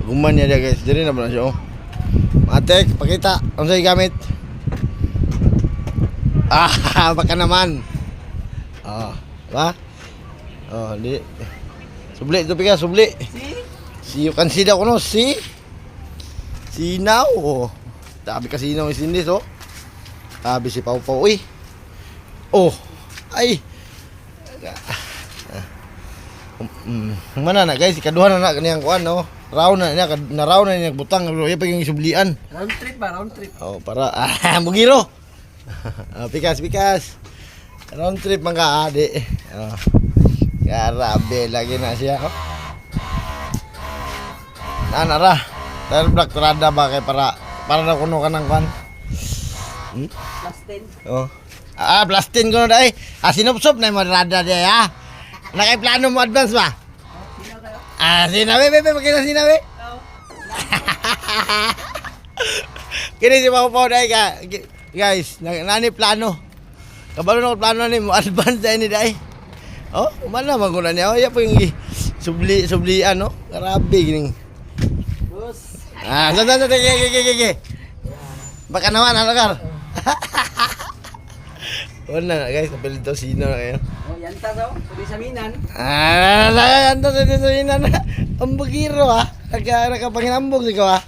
Guman niya dia guys. Diri na ba na siya oh. Matek, pakita. Ano sa'yo gamit? Baka naman. Ba? Di. Subli ito pika, subli. Si you can see daw ko no, si. Sinaw. Tabi kasi sinaw yung sindis oh. Tabi si Pau Pau. Uy. Ay. Mana na guys, ikaduhan na kaniyang kuan no. Round na niya, na-round na niya butang, iya pa yung sublian. Round trip ba, round trip. Para bugiro. Pikas. Round trip mga ade. Grabe lagi na siya. Nara. Dahil black trada ba kay para na kuno ka ng kuan. Plus 10. Plus 10 ko na dai. Sinop-sop na mo rada dia ya. Nakay plano mo advance ba? Sinabi, magkita sinabi? Kini si Pau Pau dahil ka. Guys, nani plano. Kabalo na plano ni mo advance dahil ni dahil. Umana maguna niya. Iya po yung sublian, no? Grabe, gining. Boss. Sige. Baka naman, halakar. Wala na guys, napilit daw sino na kayo. Yanta daw, sabi sa minan. Yanta sa minan. Ang bagiro ha. Nakapanginambog si ko ha.